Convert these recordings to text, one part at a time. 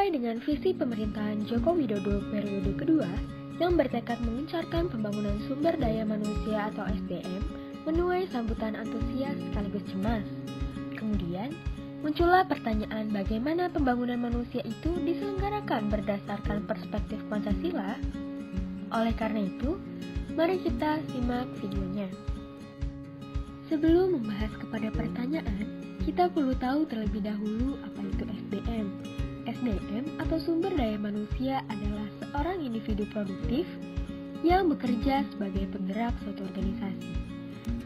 Sesuai dengan visi pemerintahan Joko Widodo periode kedua yang bertekad mengencarkan pembangunan sumber daya manusia atau SDM, menuai sambutan antusias sekaligus cemas. Kemudian, muncullah pertanyaan bagaimana pembangunan manusia itu diselenggarakan berdasarkan perspektif Pancasila. Oleh karena itu, mari kita simak videonya. Sebelum membahas kepada pertanyaan, kita perlu tahu terlebih dahulu apa itu SDM. SDM atau sumber daya manusia adalah seorang individu produktif yang bekerja sebagai penggerak suatu organisasi,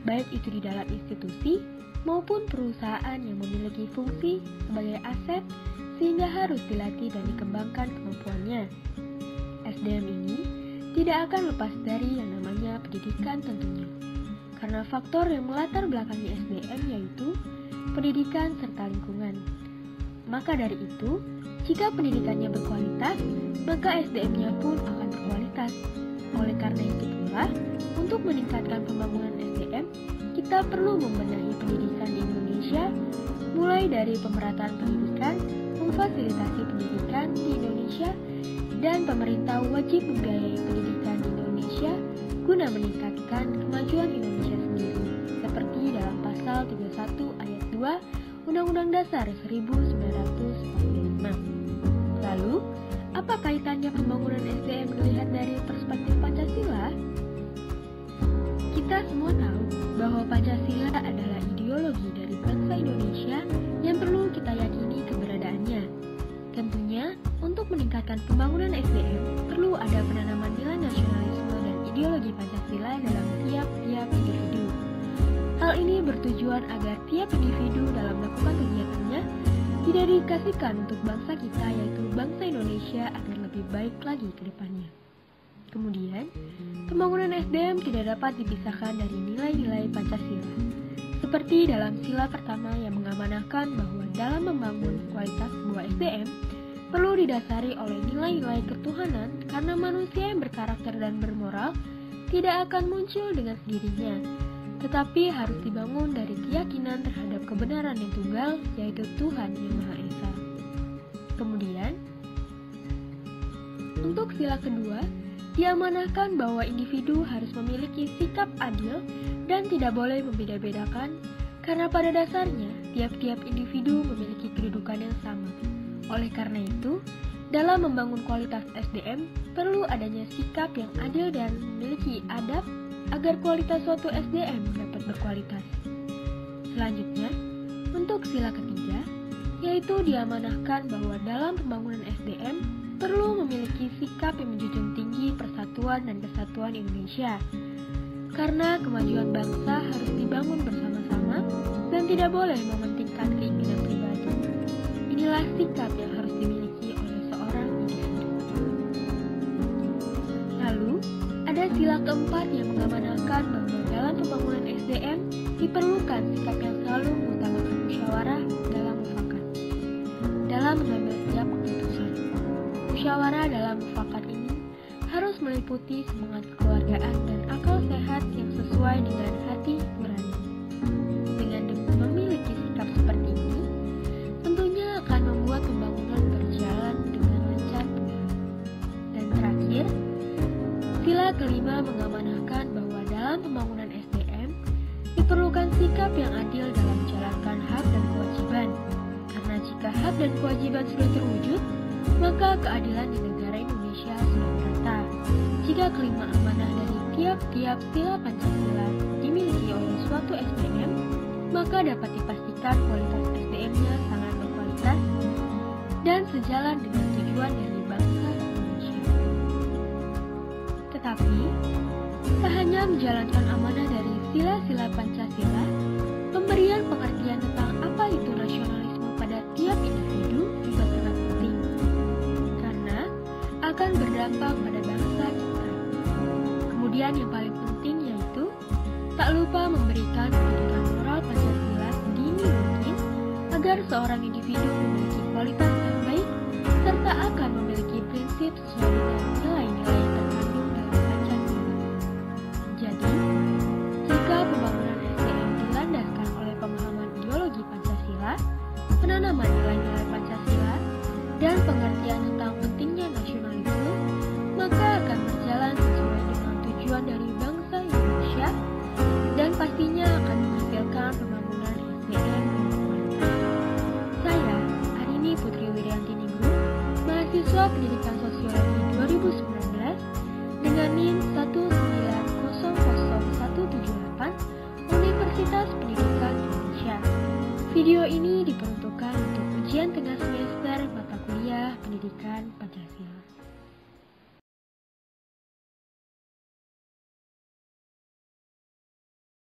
baik itu di dalam institusi maupun perusahaan yang memiliki fungsi sebagai aset sehingga harus dilatih dan dikembangkan kemampuannya. SDM ini tidak akan lepas dari yang namanya pendidikan tentunya, karena faktor yang melatar belakangi SDM yaitu pendidikan serta lingkungan. Maka dari itu, jika pendidikannya berkualitas, maka SDM-nya pun akan berkualitas. Oleh karena itu pula, untuk meningkatkan pembangunan SDM, kita perlu membenahi pendidikan di Indonesia, mulai dari pemerataan pendidikan, memfasilitasi pendidikan di Indonesia, dan pemerintah wajib membiayai pendidikan di Indonesia guna meningkatkan kemajuan Indonesia sendiri, seperti dalam pasal 31 ayat 2 Undang-Undang Dasar 1945. Lalu, apa kaitannya pembangunan SDM dilihat dari perspektif Pancasila? Kita semua tahu bahwa Pancasila adalah ideologi dari bangsa Indonesia yang perlu kita yakini keberadaannya. Tentunya, untuk meningkatkan pembangunan SDM, perlu ada penanaman nilai nasionalisme dan ideologi Pancasila dalam tiap-tiap individu. Hal ini bertujuan agar tiap individu dalam melakukan kegiatannya tidak dikasihkan untuk bangsa kita, yaitu bangsa Indonesia, agar lebih baik lagi ke depannya. Kemudian, pembangunan SDM tidak dapat dipisahkan dari nilai-nilai Pancasila. Seperti dalam sila pertama yang mengamanahkan bahwa dalam membangun kualitas sebuah SDM, perlu didasari oleh nilai-nilai ketuhanan karena manusia yang berkarakter dan bermoral tidak akan muncul dengan sendirinya, tetapi harus dibangun dari keyakinan terhadap kebenaran yang tunggal, yaitu Tuhan Yang Maha Esa. Kemudian, untuk sila kedua, diamanahkan bahwa individu harus memiliki sikap adil dan tidak boleh membeda-bedakan, karena pada dasarnya tiap-tiap individu memiliki kedudukan yang sama. Oleh karena itu, dalam membangun kualitas SDM, perlu adanya sikap yang adil dan memiliki adab agar kualitas suatu SDM dapat berkualitas. Selanjutnya, untuk sila ketiga, yaitu diamanahkan bahwa dalam pembangunan SDM perlu memiliki sikap yang menjunjung tinggi persatuan dan kesatuan Indonesia. Karena kemajuan bangsa harus dibangun bersama-sama dan tidak boleh mementingkan keinginan pribadi. Inilah sikap yang harus dimiliki oleh seorang individu. Lalu, ada sila keempat yang mengamanahkan bahwa dalam pembangunan SDM diperlukan sikap yang selalu mengutamakan musyawarah dalam mufakat dalam mengambil setiap keputusan. Musyawarah dalam mufakat ini harus meliputi semangat kekeluargaan dan akal sehat yang sesuai dengan hati nurani. Dengan memiliki sikap seperti ini, tentunya akan membuat pembangunan berjalan dengan lancar pula. Dan terakhir, sila kelima mengamanahkan bahwa dalam pembangunan SDM diperlukan sikap yang adil dalam menjalankan hak dan kewajiban. Karena jika hak dan kewajiban sudah terwujud, maka keadilan di negara Indonesia sudah merata. Jika kelima amanah dari tiap-tiap sila Pancasila dimiliki oleh suatu SDM, maka dapat dipastikan kualitas SDM-nya sangat berkualitas dan sejalan dengan tujuan dari bangsa Indonesia. Tetapi, tak hanya menjalankan amanah dari sila-sila Pancasila, pemberian pengertian tentang apa itu nasionalisme pada tiap individu juga sangat penting, karena akan berdampak pada bangsa kita. Kemudian yang paling penting yaitu, tak lupa memberikan pendidikan moral Pancasila sedini mungkin, agar seorang individu memiliki kualitas yang baik, serta akan memiliki prinsip sesuai dengan nilai-nilai yang terkandung dalam Pancasila. Jadi, jika pembangunan SDM dilandaskan oleh pemahaman ideologi Pancasila, penanaman nilai-nilai Pancasila, dan pengertian mahasiswa pendidikan sosiologi 2019 dengan NIM 1900178 Universitas Pendidikan Indonesia. Video ini diperuntukkan untuk ujian tengah semester mata kuliah Pendidikan Pancasila.